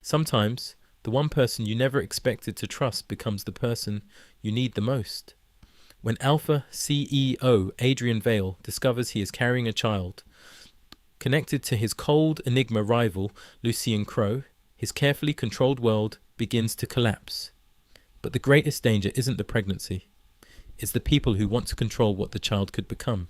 Sometimes, the one person you never expected to trust becomes the person you need the most. When Alpha CEO Adrian Vale discovers he is carrying a child, connected to his cold Enigma rival Lucian Crow, his carefully controlled world begins to collapse. But the greatest danger isn't the pregnancy, it's the people who want to control what the child could become.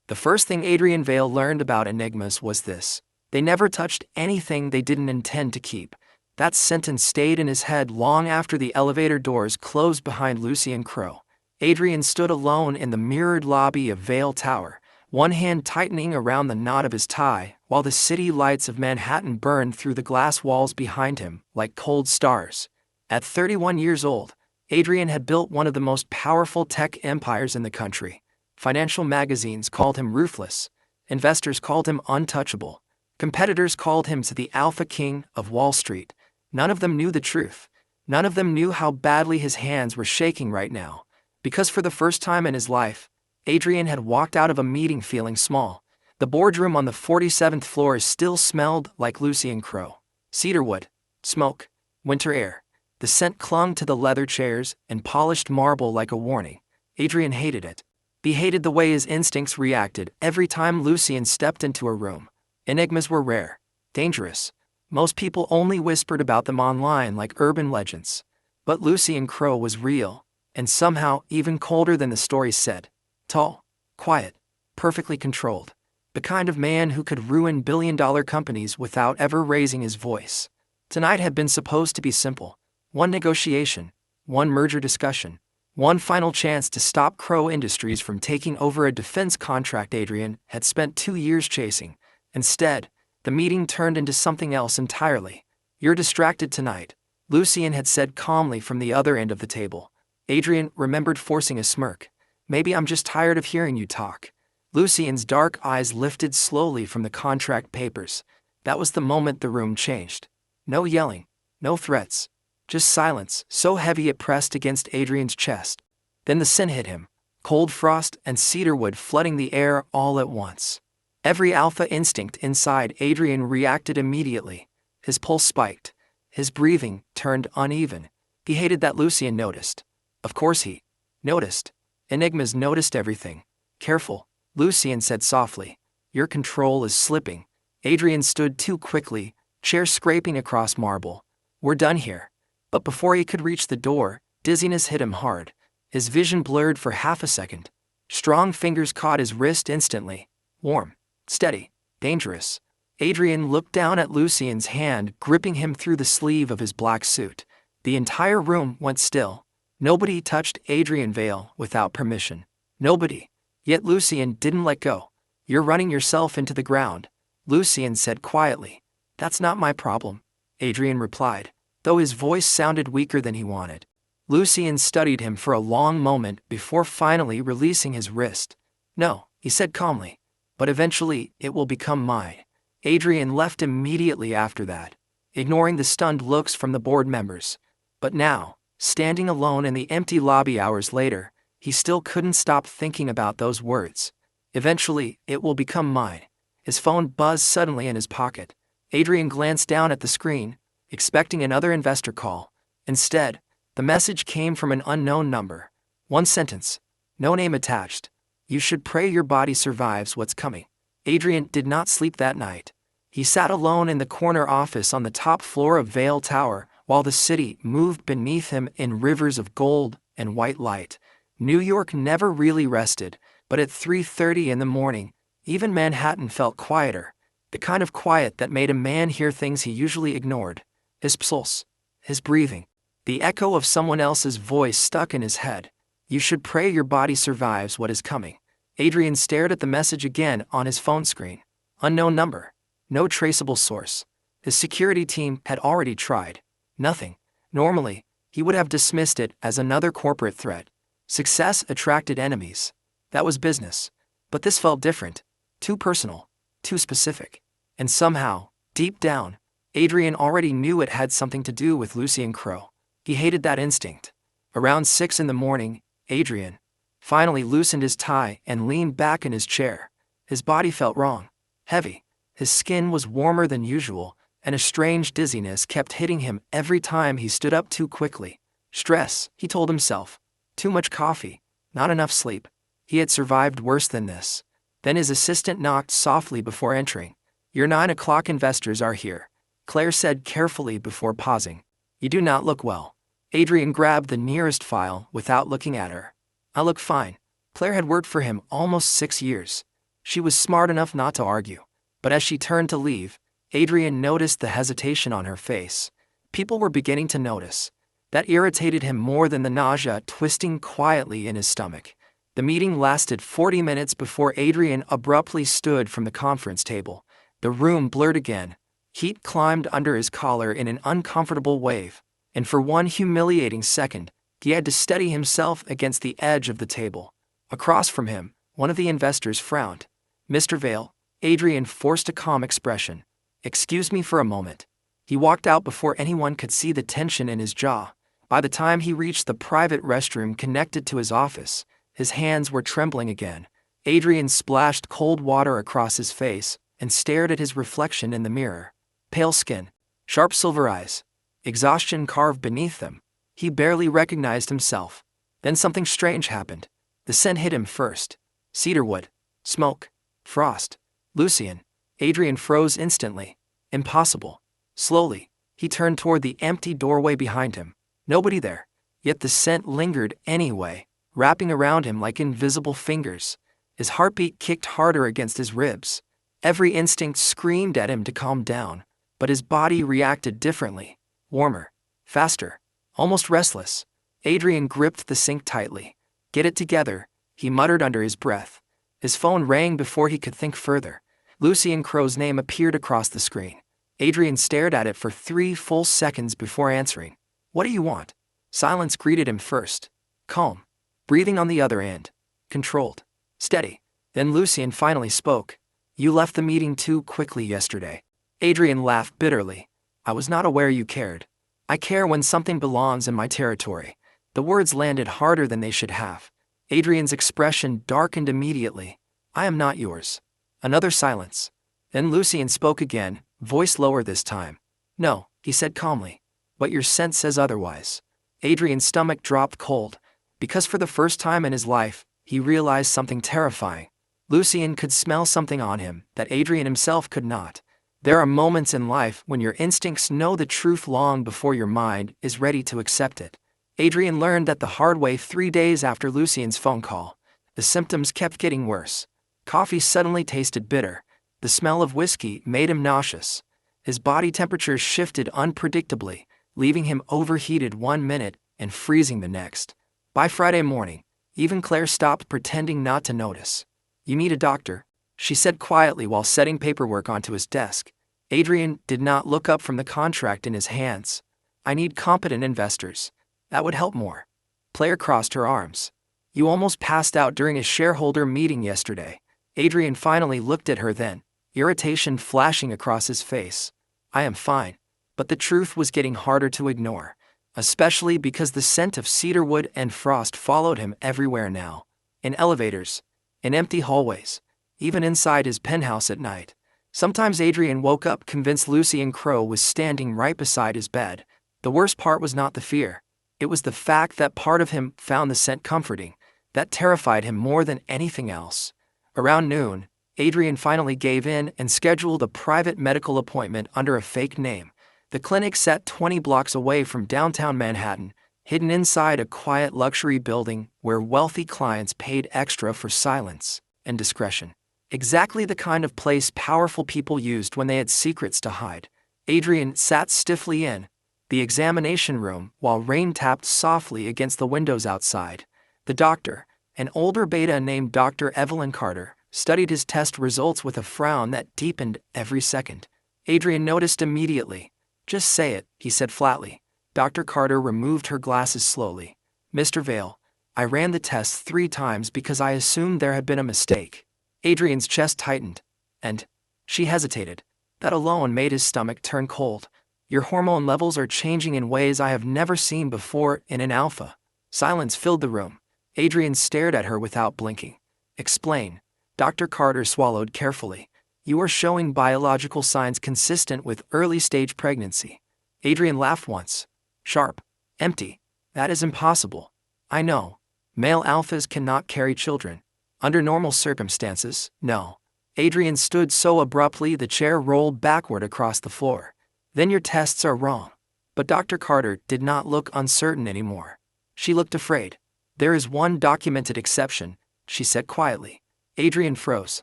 The first thing Adrian Vale learned about enigmas was this: they never touched anything they didn't intend to keep. That sentence stayed in his head long after the elevator doors closed behind Lucian Crow. Adrian stood alone in the mirrored lobby of Vale Tower, one hand tightening around the knot of his tie, while the city lights of Manhattan burned through the glass walls behind him like cold stars. At 31 years old, Adrian had built one of the most powerful tech empires in the country. Financial magazines called him ruthless. Investors called him untouchable. Competitors called him the Alpha King of Wall Street. None of them knew the truth. None of them knew how badly his hands were shaking right now. Because for the first time in his life, Adrian had walked out of a meeting feeling small. The boardroom on the 47th floor still smelled like Lucian Crow. Cedarwood, smoke, winter air. The scent clung to the leather chairs and polished marble like a warning. Adrian hated it. He hated the way his instincts reacted every time Lucian stepped into a room. Enigmas were rare, dangerous. Most people only whispered about them online like urban legends. But Lucian Crow was real, and somehow even colder than the stories said. Tall, quiet, perfectly controlled. The kind of man who could ruin billion-dollar companies without ever raising his voice. Tonight had been supposed to be simple. One negotiation, one merger discussion, one final chance to stop Crow Industries from taking over a defense contract Adrian had spent 2 years chasing. Instead, the meeting turned into something else entirely. "You're distracted tonight," Lucian had said calmly from the other end of the table. Adrian remembered forcing a smirk. "Maybe I'm just tired of hearing you talk." Lucian's dark eyes lifted slowly from the contract papers. That was the moment the room changed. No yelling, no threats. Just silence, so heavy it pressed against Adrian's chest. Then the sin hit him, cold frost and cedarwood flooding the air all at once. Every alpha instinct inside Adrian reacted immediately. His pulse spiked. His breathing turned uneven. He hated that Lucian noticed. Of course he noticed. Enigmas noticed everything. "Careful," Lucian said softly. "Your control is slipping." Adrian stood too quickly, chair scraping across marble. "We're done here." But before he could reach the door, dizziness hit him hard. His vision blurred for half a second. Strong fingers caught his wrist instantly. Warm, steady, dangerous. Adrian looked down at Lucian's hand, gripping him through the sleeve of his black suit. The entire room went still. Nobody touched Adrian Vale without permission. Nobody. Yet Lucian didn't let go. "You're running yourself into the ground," Lucian said quietly. "That's not my problem," Adrian replied, though his voice sounded weaker than he wanted. Lucian studied him for a long moment before finally releasing his wrist. "No," he said calmly, "but eventually it will become mine." Adrian left immediately after that, ignoring the stunned looks from the board members. But now, standing alone in the empty lobby hours later, he still couldn't stop thinking about those words. Eventually, it will become mine. His phone buzzed suddenly in his pocket. Adrian glanced down at the screen, expecting another investor call. Instead, the message came from an unknown number. One sentence. No name attached. "You should pray your body survives what's coming." Adrian did not sleep that night. He sat alone in the corner office on the top floor of Vale Tower, while the city moved beneath him in rivers of gold and white light. New York never really rested, but at 3:30 in the morning, even Manhattan felt quieter. The kind of quiet that made a man hear things he usually ignored. His pulse, his breathing, the echo of someone else's voice stuck in his head. "You should pray your body survives what is coming." Adrian stared at the message again on his phone screen. Unknown number. No traceable source. His security team had already tried. Nothing. Normally, he would have dismissed it as another corporate threat. Success attracted enemies. That was business. But this felt different. Too personal. Too specific. And somehow, deep down, Adrian already knew it had something to do with Lucian Crow. He hated that instinct. Around 6 in the morning, Adrian finally loosened his tie and leaned back in his chair. His body felt wrong, heavy. His skin was warmer than usual, and a strange dizziness kept hitting him every time he stood up too quickly. Stress, he told himself. Too much coffee, not enough sleep. He had survived worse than this. Then his assistant knocked softly before entering. "Your 9 o'clock investors are here," Claire said carefully before pausing. "You do not look well." Adrian grabbed the nearest file without looking at her. "I look fine." Claire had worked for him almost 6 years. She was smart enough not to argue. But as she turned to leave, Adrian noticed the hesitation on her face. People were beginning to notice. That irritated him more than the nausea twisting quietly in his stomach. The meeting lasted 40 minutes before Adrian abruptly stood from the conference table. The room blurred again. Heat climbed under his collar in an uncomfortable wave, and for one humiliating second, he had to steady himself against the edge of the table. Across from him, one of the investors frowned. "Mr. Vale," Adrian forced a calm expression. "Excuse me for a moment." He walked out before anyone could see the tension in his jaw. By the time he reached the private restroom connected to his office, his hands were trembling again. Adrian splashed cold water across his face and stared at his reflection in the mirror. Pale skin, sharp silver eyes, exhaustion carved beneath them. He barely recognized himself. Then something strange happened. The scent hit him first. Cedarwood, smoke, frost, Lucian. Adrian froze instantly. Impossible. Slowly, he turned toward the empty doorway behind him. Nobody there. Yet the scent lingered anyway, wrapping around him like invisible fingers. His heartbeat kicked harder against his ribs. Every instinct screamed at him to calm down, but his body reacted differently. Warmer, faster, almost restless. Adrian gripped the sink tightly. "Get it together," he muttered under his breath. His phone rang before he could think further. Lucian Crow's name appeared across the screen. Adrian stared at it for 3 full seconds before answering. "What do you want?" Silence greeted him first. Calm. Breathing on the other end. Controlled. Steady. Then Lucian finally spoke. "You left the meeting too quickly yesterday." Adrian laughed bitterly. "I was not aware you cared. I care when something belongs in my territory." The words landed harder than they should have. Adrian's expression darkened immediately. "I am not yours." Another silence. Then Lucian spoke again, voice lower this time. "No," he said calmly. "But your scent says otherwise." Adrian's stomach dropped cold, because for the first time in his life, he realized something terrifying. Lucian could smell something on him that Adrian himself could not. There are moments in life when your instincts know the truth long before your mind is ready to accept it. Adrian learned that the hard way 3 days after Lucian's phone call. The symptoms kept getting worse. Coffee suddenly tasted bitter. The smell of whiskey made him nauseous. His body temperature shifted unpredictably, leaving him overheated 1 minute and freezing the next. By Friday morning, even Claire stopped pretending not to notice. "You need a doctor," she said quietly while setting paperwork onto his desk. Adrian did not look up from the contract in his hands. "I need competent investors. That would help more." Claire crossed her arms. "You almost passed out during a shareholder meeting yesterday." Adrian finally looked at her then, irritation flashing across his face. "I am fine." But the truth was getting harder to ignore, especially because the scent of cedarwood and frost followed him everywhere now. In elevators, in empty hallways, even inside his penthouse at night. Sometimes Adrian woke up convinced Lucian Crow was standing right beside his bed. The worst part was not the fear. It was the fact that part of him found the scent comforting. That terrified him more than anything else. Around noon, Adrian finally gave in and scheduled a private medical appointment under a fake name. The clinic sat 20 blocks away from downtown Manhattan, hidden inside a quiet luxury building where wealthy clients paid extra for silence and discretion. Exactly the kind of place powerful people used when they had secrets to hide. Adrian sat stiffly in the examination room while rain tapped softly against the windows outside. The doctor, an older beta named Dr. Evelyn Carter, studied his test results with a frown that deepened every second. Adrian noticed immediately. "Just say it," he said flatly. Dr. Carter removed her glasses slowly. "Mr. Vale, I ran the tests 3 times because I assumed there had been a mistake." Adrian's chest tightened, and she hesitated. That alone made his stomach turn cold. "Your hormone levels are changing in ways I have never seen before in an alpha." Silence filled the room. Adrian stared at her without blinking. "Explain." Dr. Carter swallowed carefully. You are showing biological signs consistent with early-stage pregnancy. Adrian laughed once. Sharp. Empty. That is impossible. I know. Male alphas cannot carry children. Under normal circumstances, no. Adrian stood so abruptly the chair rolled backward across the floor. Then your tests are wrong. But Dr. Carter did not look uncertain anymore. She looked afraid. There is one documented exception, she said quietly. Adrian froze.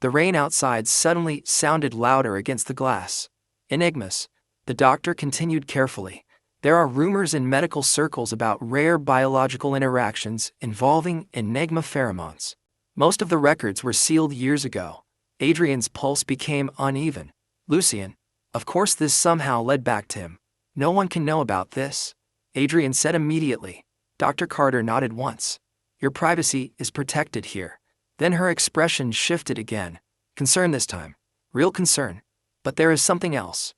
The rain outside suddenly sounded louder against the glass. Enigmas, the doctor continued carefully. There are rumors in medical circles about rare biological interactions involving enigma pheromones. Most of the records were sealed years ago. Adrian's pulse became uneven. Lucian. Of course this somehow led back to him. No one can know about this, Adrian said immediately. Dr. Carter nodded once. Your privacy is protected here. Then her expression shifted again. Concern this time. Real concern. But there is something else.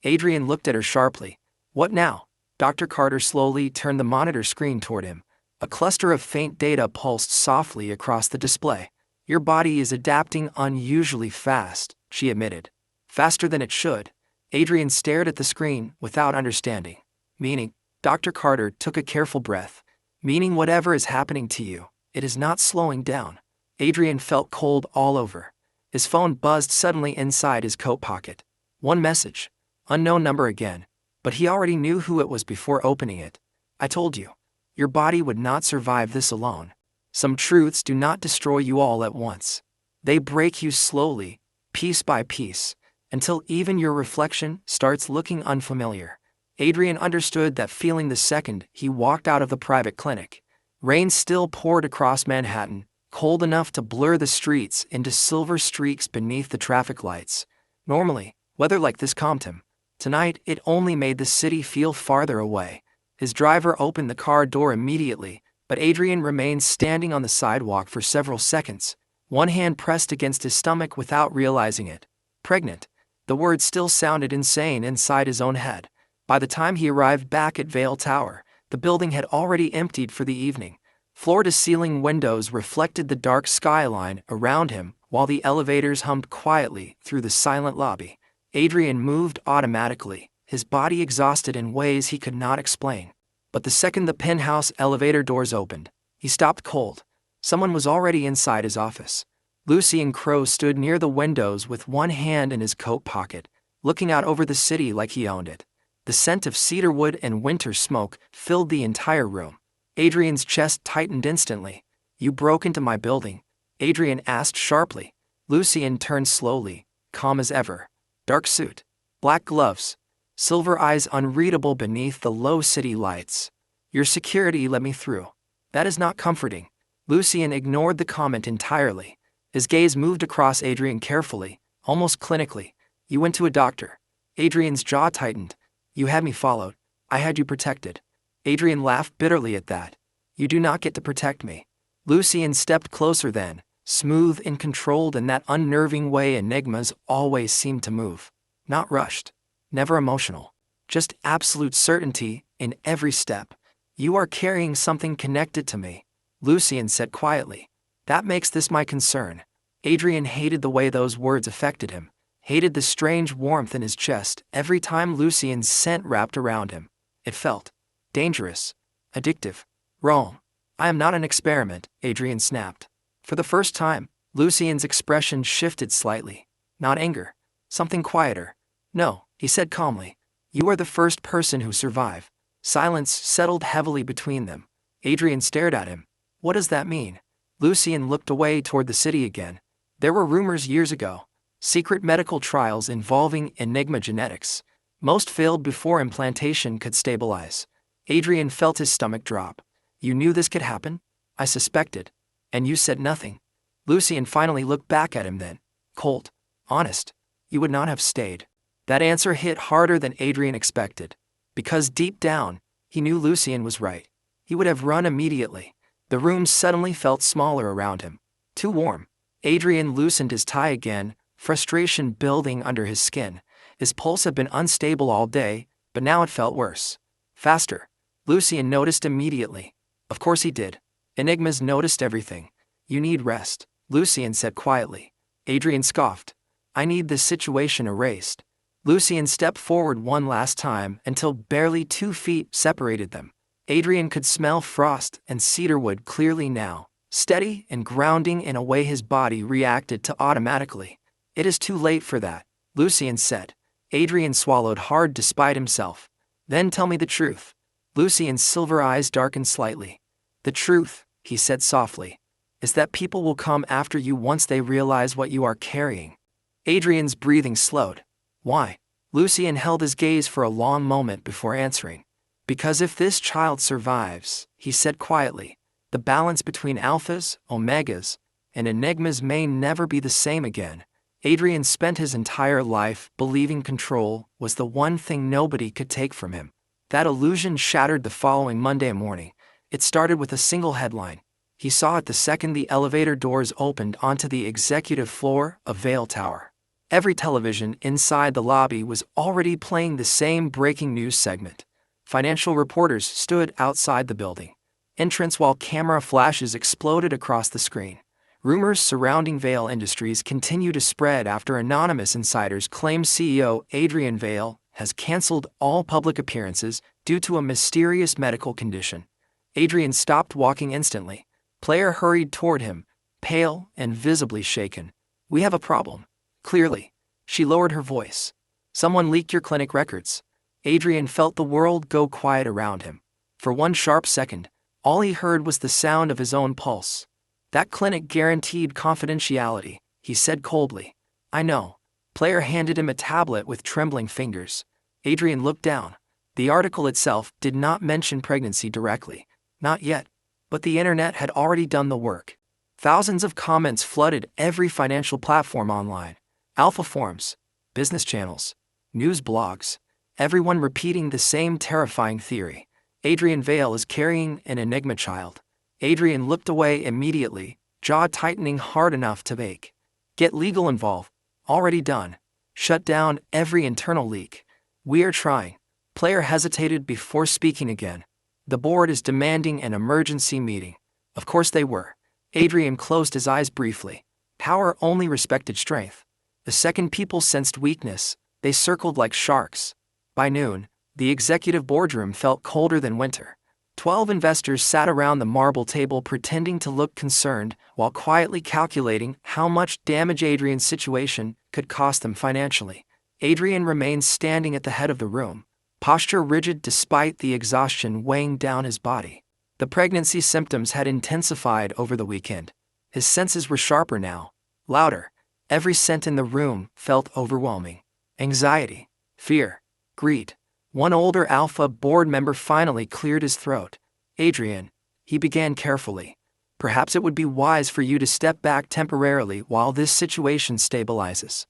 Adrian looked at her sharply. What now? Dr. Carter slowly turned the monitor screen toward him. A cluster of faint data pulsed softly across the display. Your body is adapting unusually fast, she admitted. Faster than it should. Adrian stared at the screen without understanding. Meaning, Dr. Carter took a careful breath. Meaning whatever is happening to you, it is not slowing down. Adrian felt cold all over. His phone buzzed suddenly inside his coat pocket. One message. Unknown number again. But he already knew who it was before opening it. I told you. Your body would not survive this alone. Some truths do not destroy you all at once. They break you slowly, piece by piece, until even your reflection starts looking unfamiliar. Adrian understood that feeling the second he walked out of the private clinic. Rain still poured across Manhattan, cold enough to blur the streets into silver streaks beneath the traffic lights. Normally, weather like this calmed him. Tonight, it only made the city feel farther away. His driver opened the car door immediately, but Adrian remained standing on the sidewalk for several seconds, one hand pressed against his stomach without realizing it. Pregnant. The word still sounded insane inside his own head. By the time he arrived back at Vale Tower, the building had already emptied for the evening. Floor-to-ceiling windows reflected the dark skyline around him while the elevators hummed quietly through the silent lobby. Adrian moved automatically, his body exhausted in ways he could not explain. But the second the penthouse elevator doors opened, he stopped cold. Someone was already inside his office. Lucian Crowe stood near the windows with one hand in his coat pocket, looking out over the city like he owned it. The scent of cedarwood and winter smoke filled the entire room. Adrian's chest tightened instantly. You broke into my building? Adrian asked sharply. Lucian turned slowly, calm as ever. Dark suit, black gloves, silver eyes unreadable beneath the low city lights. Your security let me through. That is not comforting. Lucian ignored the comment entirely. His gaze moved across Adrian carefully, almost clinically. You went to a doctor. Adrian's jaw tightened. You had me followed. I had you protected. Adrian laughed bitterly at that. You do not get to protect me. Lucian stepped closer then, smooth and controlled in that unnerving way enigmas always seem to move. Not rushed. Never emotional. Just absolute certainty in every step. You are carrying something connected to me, Lucian said quietly. That makes this my concern. Adrian hated the way those words affected him. Hated the strange warmth in his chest every time Lucian's scent wrapped around him. It felt dangerous, addictive, wrong. I am not an experiment, Adrian snapped. For the first time, Lucian's expression shifted slightly. Not anger. Something quieter. No, he said calmly. You are the first person who survived. Silence settled heavily between them. Adrian stared at him. What does that mean? Lucian looked away toward the city again. There were rumors years ago. Secret medical trials involving enigma genetics. Most failed before implantation could stabilize. Adrian felt his stomach drop. You knew this could happen? I suspected. And you said nothing. Lucian finally looked back at him then. Cold. Honest. You would not have stayed. That answer hit harder than Adrian expected. Because deep down, he knew Lucian was right. He would have run immediately. The room suddenly felt smaller around him. Too warm. Adrian loosened his tie again, frustration building under his skin. His pulse had been unstable all day, but now it felt worse. Faster. Lucian noticed immediately. Of course he did. Enigmas noticed everything. You need rest, Lucian said quietly. Adrian scoffed. I need this situation erased. Lucian stepped forward one last time until barely 2 feet separated them. Adrian could smell frost and cedarwood clearly now, steady and grounding in a way his body reacted to automatically. It is too late for that, Lucian said. Adrian swallowed hard despite himself. Then tell me the truth. Lucian's silver eyes darkened slightly. The truth, he said softly, is that people will come after you once they realize what you are carrying. Adrian's breathing slowed. Why? Lucian held his gaze for a long moment before answering. Because if this child survives, he said quietly, the balance between alphas, omegas, and enigmas may never be the same again. Adrian spent his entire life believing control was the one thing nobody could take from him. That illusion shattered the following Monday morning. It started with a single headline. He saw it the second the elevator doors opened onto the executive floor of Vale Tower. Every television inside the lobby was already playing the same breaking news segment. Financial reporters stood outside the building entrance while camera flashes exploded across the screen. Rumors surrounding Vale Industries continue to spread after anonymous insiders claim CEO Adrian Vale has canceled all public appearances due to a mysterious medical condition. Adrian stopped walking instantly. Player hurried toward him, pale and visibly shaken. We have a problem. Clearly. She lowered her voice. Someone leaked your clinic records. Adrian felt the world go quiet around him. For one sharp second, all he heard was the sound of his own pulse. That clinic guaranteed confidentiality, he said coldly. I know. Player handed him a tablet with trembling fingers. Adrian looked down. The article itself did not mention pregnancy directly. Not yet. But the internet had already done the work. Thousands of comments flooded every financial platform online. Alpha forums, business channels, news blogs. Everyone repeating the same terrifying theory. Adrian Vale is carrying an enigma child. Adrian looked away immediately, jaw tightening hard enough to bake. Get legal involved. Already done. Shut down every internal leak. We are trying. Player hesitated before speaking again. The board is demanding an emergency meeting. Of course they were. Adrian closed his eyes briefly. Power only respected strength. The second people sensed weakness, they circled like sharks. By noon, the executive boardroom felt colder than winter. 12 investors sat around the marble table pretending to look concerned while quietly calculating how much damage Adrian's situation could cost them financially. Adrian remained standing at the head of the room, posture rigid despite the exhaustion weighing down his body. The pregnancy symptoms had intensified over the weekend. His senses were sharper now, louder. Every scent in the room felt overwhelming. Anxiety, fear, greed. One older Alpha board member finally cleared his throat. Adrian, he began carefully. Perhaps it would be wise for you to step back temporarily while this situation stabilizes.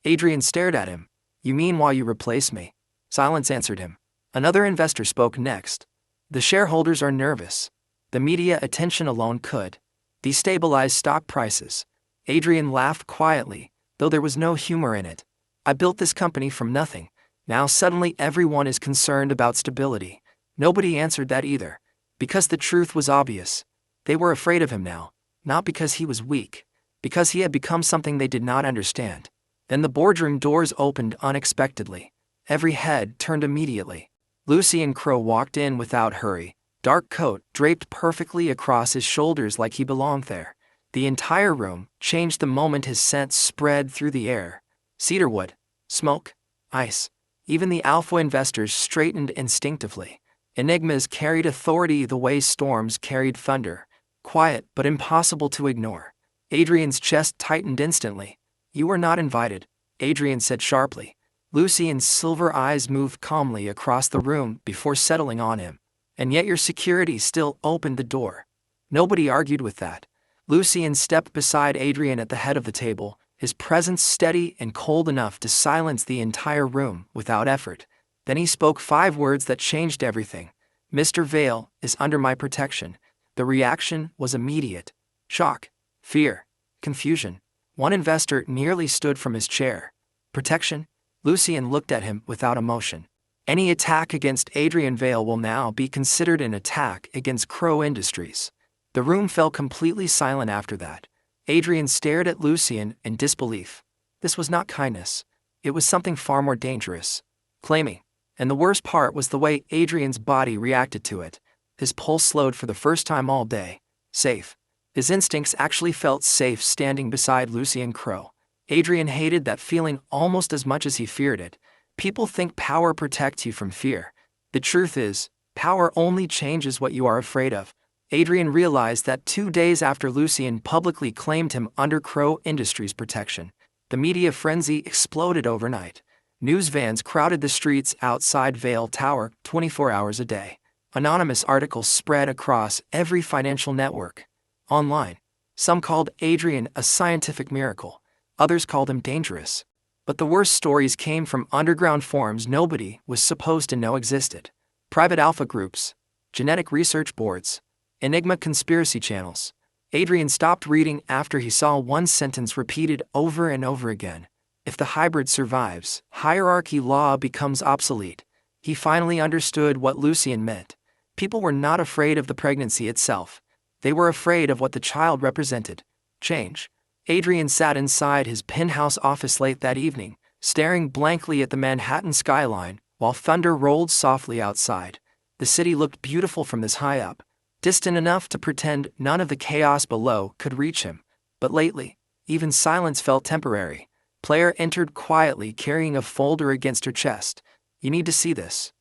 Adrian stared at him. You mean while you replace me? Silence answered him. Another investor spoke next. The shareholders are nervous. The media attention alone could destabilize stock prices. Adrian laughed quietly, though there was no humor in it. I built this company from nothing. Now suddenly everyone is concerned about stability. Nobody answered that either. Because the truth was obvious. They were afraid of him now, not because he was weak, because he had become something they did not understand. Then the boardroom doors opened unexpectedly. Every head turned immediately. Lucian Crow walked in without hurry, dark coat draped perfectly across his shoulders like he belonged there. The entire room changed the moment his scent spread through the air. Cedarwood, smoke, ice. Even the alpha investors straightened instinctively. Enigmas carried authority the way storms carried thunder, quiet but impossible to ignore. Adrian's chest tightened instantly. You were not invited, Adrian said sharply. Lucian's silver eyes moved calmly across the room before settling on him. And yet your security still opened the door. Nobody argued with that. Lucian stepped beside Adrian at the head of the table, his presence steady and cold enough to silence the entire room without effort. Then he spoke 5 words that changed everything. Mr. Vale is under my protection. The reaction was immediate. Shock, fear, confusion. One investor nearly stood from his chair. Protection? Lucian looked at him without emotion. Any attack against Adrian Vale will now be considered an attack against Crow Industries. The room fell completely silent after that. Adrian stared at Lucian in disbelief. This was not kindness. It was something far more dangerous. Claiming. And the worst part was the way Adrian's body reacted to it. His pulse slowed for the first time all day. Safe. His instincts actually felt safe standing beside Lucian Crow. Adrian hated that feeling almost as much as he feared it. People think power protects you from fear. The truth is, power only changes what you are afraid of. Adrian realized that 2 days after Lucian publicly claimed him under Crow Industries' protection, the media frenzy exploded overnight. News vans crowded the streets outside Vale Tower 24 hours a day. Anonymous articles spread across every financial network. Online, some called Adrian a scientific miracle. Others called him dangerous. But the worst stories came from underground forums nobody was supposed to know existed. Private alpha groups, genetic research boards, Enigma conspiracy channels. Adrian stopped reading after he saw one sentence repeated over and over again. If the hybrid survives, hierarchy law becomes obsolete. He finally understood what Lucian meant. People were not afraid of the pregnancy itself. They were afraid of what the child represented. Change. Adrian sat inside his penthouse office late that evening, staring blankly at the Manhattan skyline, while thunder rolled softly outside. The city looked beautiful from this high up, distant enough to pretend none of the chaos below could reach him. But lately, even silence felt temporary. Player entered quietly, carrying a folder against her chest. "You need to see this."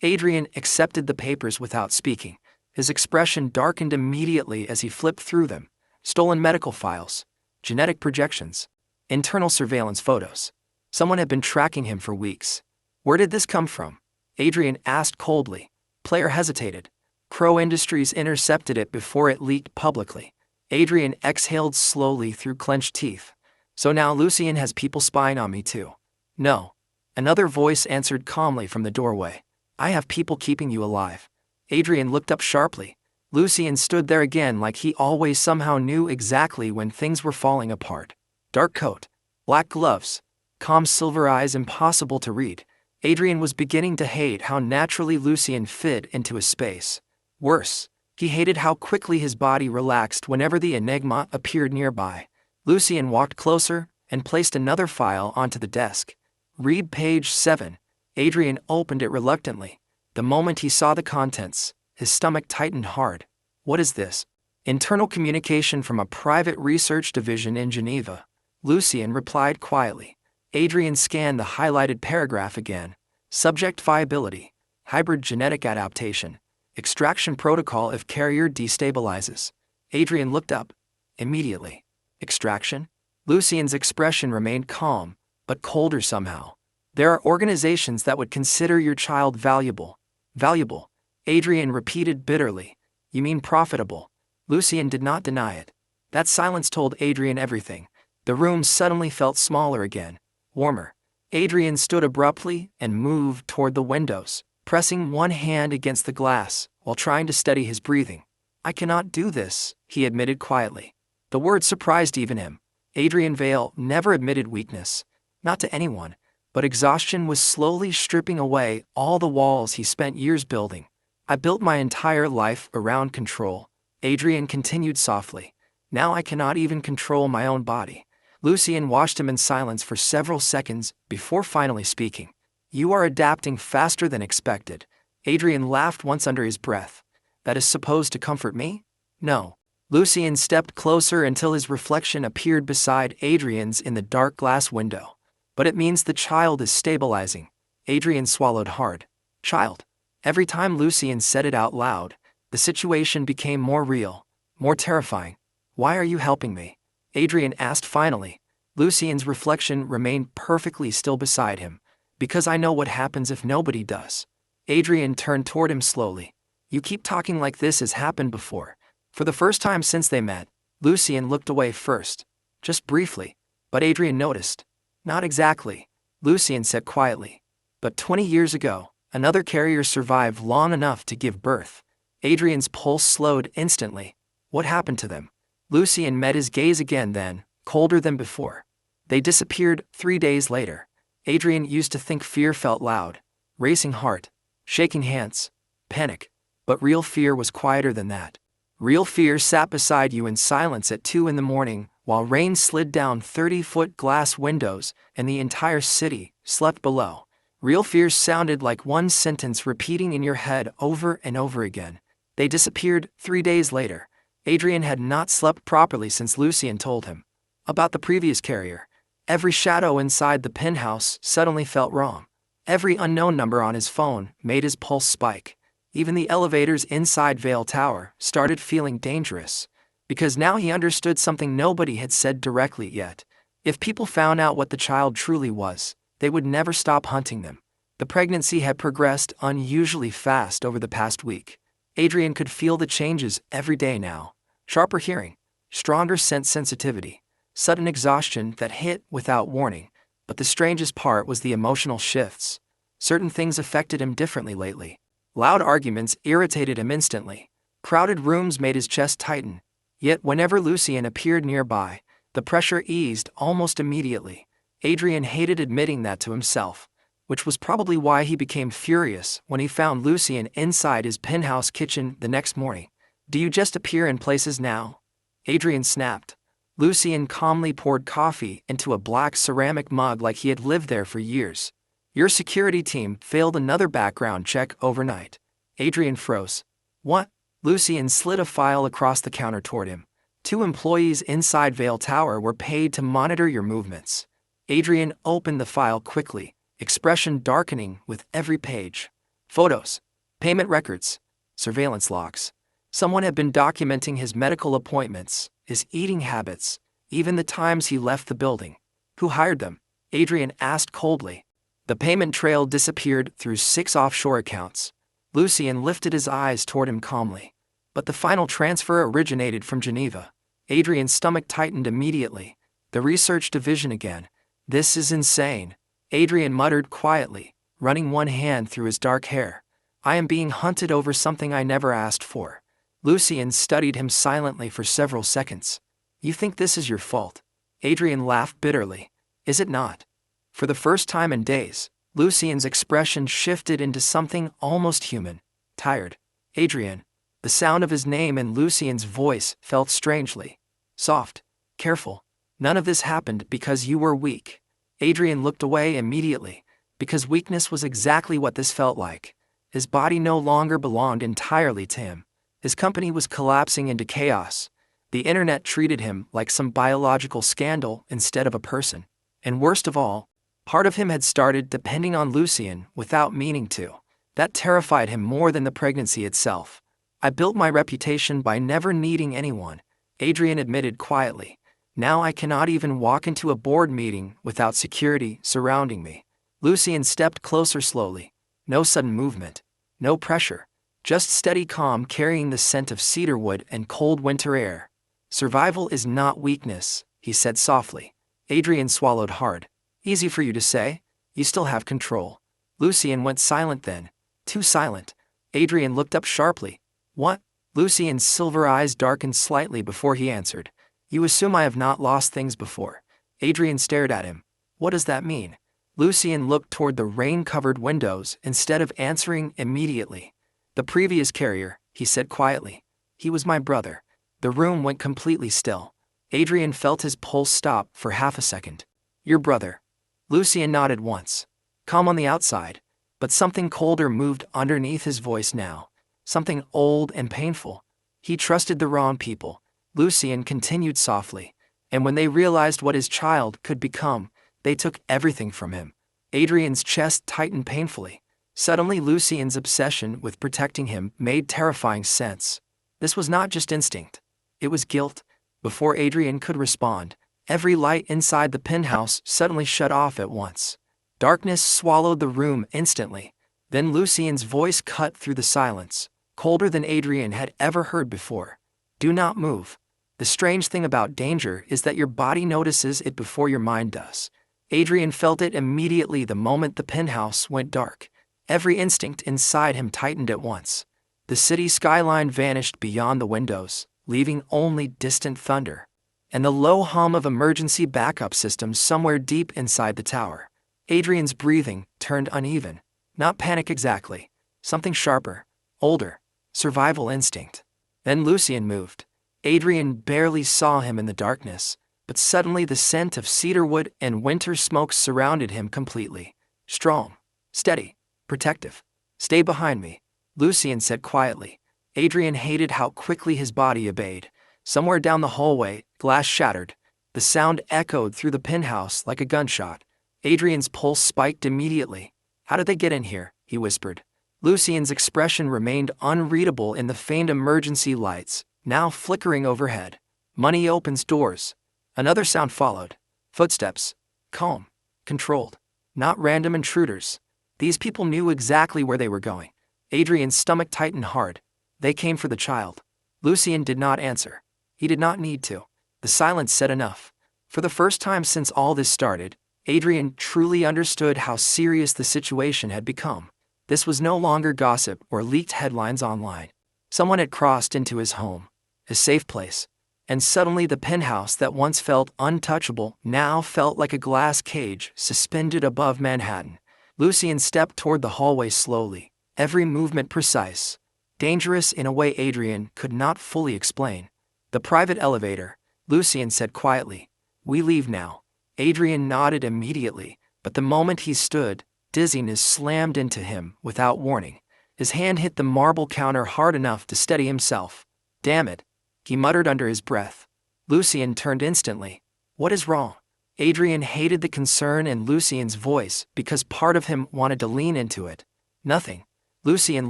Adrian accepted the papers without speaking. His expression darkened immediately as he flipped through them. Stolen medical files, genetic projections, internal surveillance photos. Someone had been tracking him for weeks. "Where did this come from?" Adrian asked coldly. Player hesitated. Crow Industries intercepted it before it leaked publicly. Adrian exhaled slowly through clenched teeth. "So now Lucian has people spying on me too." "No." Another voice answered calmly from the doorway. "I have people keeping you alive." Adrian looked up sharply. Lucian stood there again, like he always somehow knew exactly when things were falling apart. Dark coat, black gloves, calm silver eyes, impossible to read. Adrian was beginning to hate how naturally Lucian fit into his space. Worse, he hated how quickly his body relaxed whenever the Enigma appeared nearby. Lucian walked closer and placed another file onto the desk. "Read page 7. Adrian opened it reluctantly. The moment he saw the contents, his stomach tightened hard. "What is this?" "Internal communication from a private research division in Geneva." Lucian replied quietly. Adrian scanned the highlighted paragraph again. "Subject viability. Hybrid genetic adaptation. Extraction protocol if carrier destabilizes." Adrian looked up. Immediately. "Extraction?" Lucian's expression remained calm, but colder somehow. "There are organizations that would consider your child valuable." "Valuable?" Adrian repeated bitterly. "You mean profitable?" Lucian did not deny it. That silence told Adrian everything. The room suddenly felt smaller again, warmer. Adrian stood abruptly and moved toward the windows, pressing one hand against the glass while trying to steady his breathing. "I cannot do this," he admitted quietly. The word surprised even him. Adrian Vale never admitted weakness, not to anyone, but exhaustion was slowly stripping away all the walls he spent years building. "I built my entire life around control," Adrian continued softly. "Now I cannot even control my own body." Lucian watched him in silence for several seconds before finally speaking. "You are adapting faster than expected." Adrian laughed once under his breath. "That is supposed to comfort me?" "No." Lucian stepped closer until his reflection appeared beside Adrian's in the dark glass window. "But it means the child is stabilizing." Adrian swallowed hard. "Child." Every time Lucian said it out loud, the situation became more real, more terrifying. "Why are you helping me?" Adrian asked finally. Lucian's reflection remained perfectly still beside him. "Because I know what happens if nobody does." Adrian turned toward him slowly. "You keep talking like this has happened before." For the first time since they met, Lucian looked away first, just briefly, but Adrian noticed. "Not exactly," Lucian said quietly. "But 20 years ago, another carrier survived long enough to give birth." Adrian's pulse slowed instantly. "What happened to them?" Lucian met his gaze again then, colder than before. "They disappeared 3 days later." Adrian used to think fear felt loud, racing heart, shaking hands, panic. But real fear was quieter than that. Real fear sat beside you in silence at 2 in the morning, while rain slid down 30-foot glass windows and the entire city slept below. Real fears sounded like one sentence repeating in your head over and over again. They disappeared 3 days later. Adrian had not slept properly since Lucian told him about the previous carrier. Every shadow inside the penthouse suddenly felt wrong. Every unknown number on his phone made his pulse spike. Even the elevators inside Vale Tower started feeling dangerous, because now he understood something nobody had said directly yet. If people found out what the child truly was, they would never stop hunting them. The pregnancy had progressed unusually fast over the past week. Adrian could feel the changes every day now. Sharper hearing, stronger sense sensitivity, sudden exhaustion that hit without warning. But the strangest part was the emotional shifts. Certain things affected him differently lately. Loud arguments irritated him instantly. Crowded rooms made his chest tighten. Yet whenever Lucian appeared nearby, the pressure eased almost immediately. Adrian hated admitting that to himself, which was probably why he became furious when he found Lucian inside his penthouse kitchen the next morning. "Do you just appear in places now?" Adrian snapped. Lucian calmly poured coffee into a black ceramic mug like he had lived there for years. "Your security team failed another background check overnight." Adrian froze. "What?" Lucian slid a file across the counter toward him. "2 employees inside Vale Tower were paid to monitor your movements." Adrian opened the file quickly, expression darkening with every page. Photos, payment records, surveillance logs. Someone had been documenting his medical appointments, his eating habits, even the times he left the building. "Who hired them?" Adrian asked coldly. The payment trail disappeared through 6 offshore accounts. Lucian lifted his eyes toward him calmly. "But the final transfer originated from Geneva." Adrian's stomach tightened immediately. "The research division again. This is insane." Adrian muttered quietly, running one hand through his dark hair. "I am being hunted over something I never asked for." Lucian studied him silently for several seconds. "You think this is your fault?" Adrian laughed bitterly. "Is it not?" For the first time in days, Lucian's expression shifted into something almost human. "Tired." "Adrian." The sound of his name in Lucian's voice felt strangely soft, careful. "None of this happened because you were weak." Adrian looked away immediately, because weakness was exactly what this felt like. His body no longer belonged entirely to him. His company was collapsing into chaos. The internet treated him like some biological scandal instead of a person. And worst of all, part of him had started depending on Lucian without meaning to. That terrified him more than the pregnancy itself. "I built my reputation by never needing anyone," Adrian admitted quietly. "Now I cannot even walk into a board meeting without security surrounding me." Lucian stepped closer slowly. No sudden movement. No pressure. Just steady calm carrying the scent of cedarwood and cold winter air. "Survival is not weakness," he said softly. Adrian swallowed hard. "Easy for you to say. You still have control." Lucian went silent then. Too silent. Adrian looked up sharply. "What?" Lucian's silver eyes darkened slightly before he answered. "You assume I have not lost things before." Adrian stared at him. "What does that mean?" Lucian looked toward the rain-covered windows instead of answering immediately. "The previous carrier," he said quietly. "He was my brother." The room went completely still. Adrian felt his pulse stop for half a second. "Your brother?" Lucian nodded once. Calm on the outside, but something colder moved underneath his voice now. Something old and painful. "He trusted the wrong people," Lucian continued softly. "And when they realized what his child could become, they took everything from him." Adrian's chest tightened painfully. Suddenly Lucian's obsession with protecting him made terrifying sense. This was not just instinct. It was guilt. Before Adrian could respond, every light inside the penthouse suddenly shut off at once. Darkness swallowed the room instantly. Then Lucian's voice cut through the silence, colder than Adrian had ever heard before. "Do not move. The strange thing about danger is that your body notices it before your mind does." Adrian felt it immediately the moment the penthouse went dark. Every instinct inside him tightened at once. The city skyline vanished beyond the windows, leaving only distant thunder and the low hum of emergency backup systems somewhere deep inside the tower. Adrian's breathing turned uneven. Not panic exactly. Something sharper, older, survival instinct. Then Lucian moved. Adrian barely saw him in the darkness, but suddenly the scent of cedarwood and winter smoke surrounded him completely. Strong, steady, protective. "Stay behind me," Lucian said quietly. Adrian hated how quickly his body obeyed. Somewhere down the hallway, glass shattered. The sound echoed through the penthouse like a gunshot. Adrian's pulse spiked immediately. "How did they get in here?" he whispered. Lucian's expression remained unreadable in the faint emergency lights, now flickering overhead. "Money opens doors." Another sound followed. Footsteps. Calm. Controlled. Not random intruders. These people knew exactly where they were going. Adrian's stomach tightened hard. They came for the child. Lucian did not answer. He did not need to. The silence said enough. For the first time since all this started, Adrian truly understood how serious the situation had become. This was no longer gossip or leaked headlines online. Someone had crossed into his home, his safe place, and suddenly the penthouse that once felt untouchable now felt like a glass cage suspended above Manhattan. Lucian stepped toward the hallway slowly, every movement precise, dangerous in a way Adrian could not fully explain. "The private elevator," Lucian said quietly. "We leave now." Adrian nodded immediately, but the moment he stood, dizziness slammed into him without warning. His hand hit the marble counter hard enough to steady himself. "Damn it," he muttered under his breath. Lucian turned instantly. "What is wrong?" Adrian hated the concern in Lucian's voice because part of him wanted to lean into it. "Nothing." Lucian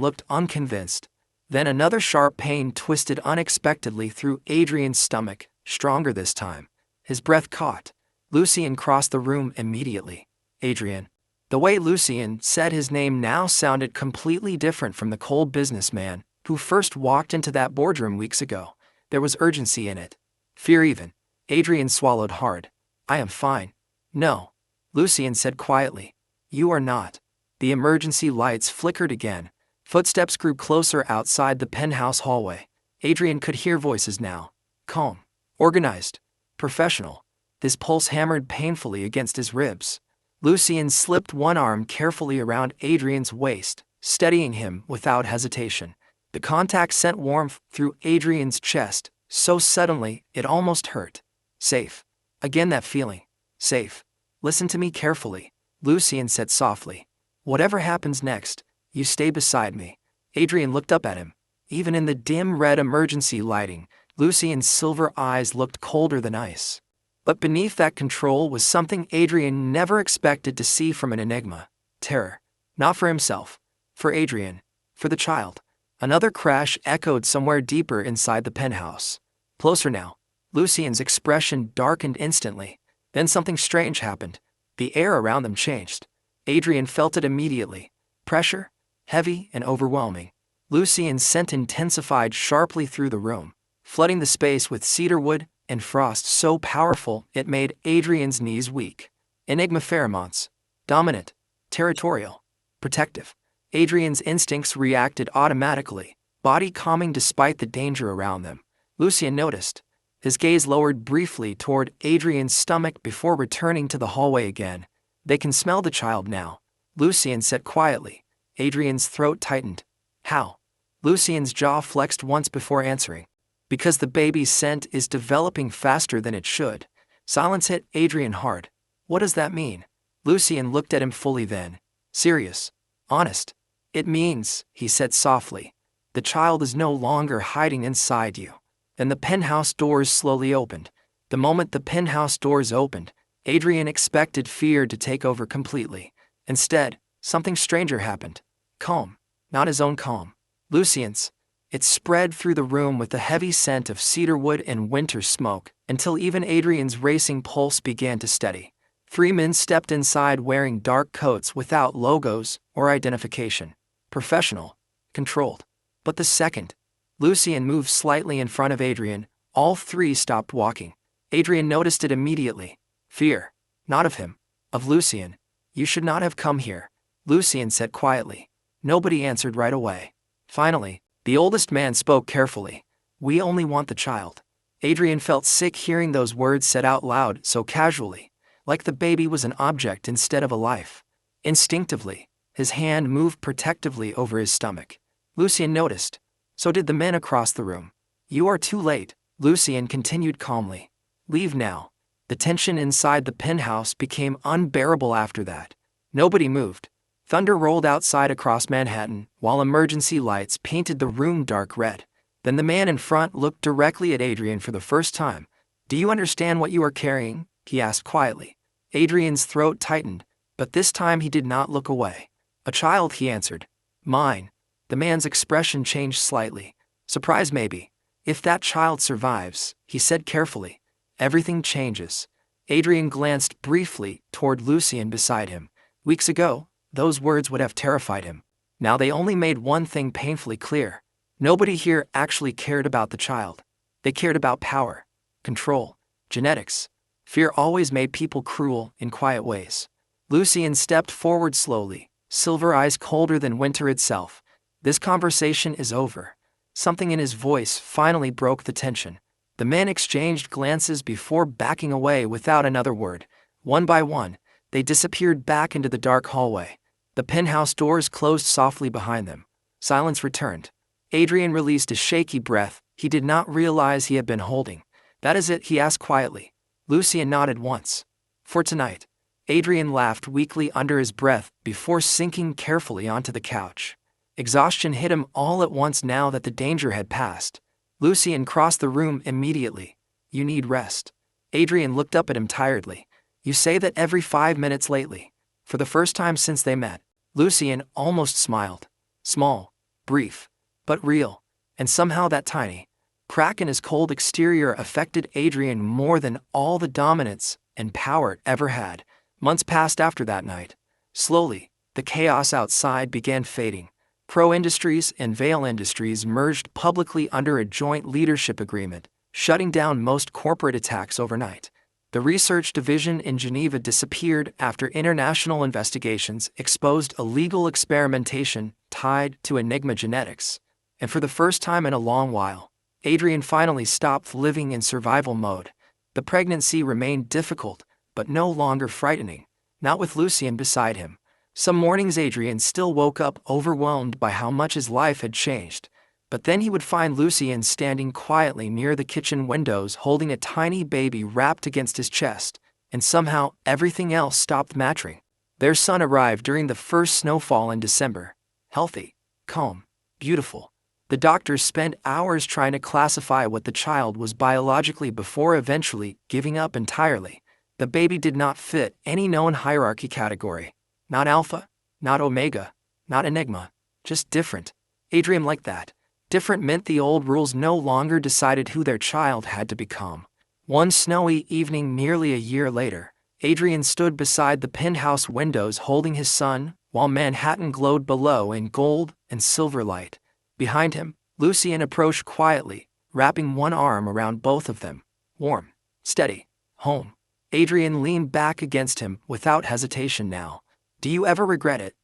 looked unconvinced. Then another sharp pain twisted unexpectedly through Adrian's stomach, stronger this time. His breath caught. Lucian crossed the room immediately. "Adrian." The way Lucian said his name now sounded completely different from the cold businessman who first walked into that boardroom weeks ago. There was urgency in it. Fear even. Adrian swallowed hard. "I am fine." "No," Lucian said quietly. "You are not." The emergency lights flickered again. Footsteps grew closer outside the penthouse hallway. Adrian could hear voices now. Calm. Organized. Professional. His pulse hammered painfully against his ribs. Lucian slipped one arm carefully around Adrian's waist, steadying him without hesitation. The contact sent warmth through Adrian's chest, so suddenly it almost hurt. "Safe." Again that feeling. "Safe. Listen to me carefully," Lucian said softly. "Whatever happens next, you stay beside me." Adrian looked up at him. Even in the dim red emergency lighting, Lucian's silver eyes looked colder than ice. But beneath that control was something Adrian never expected to see from an enigma. Terror. Not for himself. For Adrian. For the child. Another crash echoed somewhere deeper inside the penthouse. Closer now. Lucian's expression darkened instantly. Then something strange happened. The air around them changed. Adrian felt it immediately. Pressure. Heavy and overwhelming. Lucian's scent intensified sharply through the room, flooding the space with cedarwood and frost so powerful it made Adrian's knees weak. Enigma pheromones. Dominant. Territorial. Protective. Adrian's instincts reacted automatically, body calming despite the danger around them. Lucian noticed. His gaze lowered briefly toward Adrian's stomach before returning to the hallway again. "They can smell the child now," Lucian said quietly. Adrian's throat tightened. "How?" Lucian's jaw flexed once before answering. "Because the baby's scent is developing faster than it should." Silence hit Adrian hard. "What does that mean?" Lucian looked at him fully then. "Serious. Honest." "It means," he said softly, "the child is no longer hiding inside you." Then the penthouse doors slowly opened. The moment the penthouse doors opened, Adrian expected fear to take over completely. Instead, something stranger happened. Calm. Not his own calm. Lucian's. It spread through the room with the heavy scent of cedarwood and winter smoke, until even Adrian's racing pulse began to steady. 3 men stepped inside wearing dark coats without logos or identification. Professional. Controlled. But the second Lucian moved slightly in front of Adrian, all 3 stopped walking. Adrian noticed it immediately. Fear. Not of him. Of Lucian. "You should not have come here," Lucian said quietly. Nobody answered right away. Finally, the oldest man spoke carefully. "We only want the child." Adrian felt sick hearing those words said out loud so casually, like the baby was an object instead of a life. Instinctively, his hand moved protectively over his stomach. Lucian noticed. So did the men across the room. "You are too late," Lucian continued calmly. "Leave now." The tension inside the penthouse became unbearable after that. Nobody moved. Thunder rolled outside across Manhattan, while emergency lights painted the room dark red. Then the man in front looked directly at Adrian for the first time. "Do you understand what you are carrying?" he asked quietly. Adrian's throat tightened, but this time he did not look away. "A child," he answered. "Mine." The man's expression changed slightly. "Surprise maybe. If that child survives," he said carefully, "everything changes." Adrian glanced briefly toward Lucian beside him. Weeks ago, those words would have terrified him. Now they only made one thing painfully clear. Nobody here actually cared about the child. They cared about power, control, genetics. Fear always made people cruel in quiet ways. Lucian stepped forward slowly, silver eyes colder than winter itself. "This conversation is over." Something in his voice finally broke the tension. The men exchanged glances before backing away without another word. One by one, they disappeared back into the dark hallway. The penthouse doors closed softly behind them. Silence returned. Adrian released a shaky breath he did not realize he had been holding. "That is it?" he asked quietly. Lucian nodded once. "For tonight." Adrian laughed weakly under his breath before sinking carefully onto the couch. Exhaustion hit him all at once now that the danger had passed. Lucian crossed the room immediately. "You need rest." Adrian looked up at him tiredly. "You say that every 5 minutes lately." For the first time since they met, Lucian almost smiled. Small, brief, but real, and somehow that tiny crack in his cold exterior affected Adrian more than all the dominance and power it ever had. Months passed after that night. Slowly, the chaos outside began fading. Pro Industries and Vale Industries merged publicly under a joint leadership agreement, shutting down most corporate attacks overnight. The research division in Geneva disappeared after international investigations exposed illegal experimentation tied to Enigma genetics. And for the first time in a long while, Adrian finally stopped living in survival mode. The pregnancy remained difficult, but no longer frightening, not with Lucian beside him. Some mornings Adrian still woke up overwhelmed by how much his life had changed. But then he would find Lucian standing quietly near the kitchen windows holding a tiny baby wrapped against his chest, and somehow everything else stopped mattering. Their son arrived during the first snowfall in December. Healthy, calm, beautiful. The doctors spent hours trying to classify what the child was biologically before eventually giving up entirely. The baby did not fit any known hierarchy category. Not alpha, not omega, not enigma, just different. Adrian liked that. Different meant the old rules no longer decided who their child had to become. One snowy evening nearly a year later, Adrian stood beside the penthouse windows holding his son, while Manhattan glowed below in gold and silver light. Behind him, Lucian approached quietly, wrapping one arm around both of them. Warm, steady, home. Adrian leaned back against him without hesitation now. "Do you ever regret it?"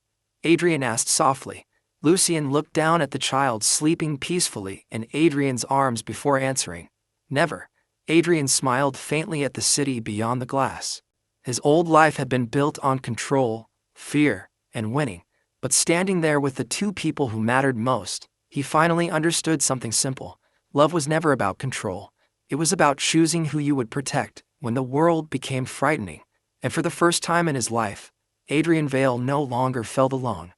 Adrian asked softly. Lucian looked down at the child sleeping peacefully in Adrian's arms before answering. "Never." Adrian smiled faintly at the city beyond the glass. His old life had been built on control, fear, and winning. But standing there with the two people who mattered most, he finally understood something simple. Love was never about control. It was about choosing who you would protect when the world became frightening. And for the first time in his life, Adrian Vale no longer felt alone.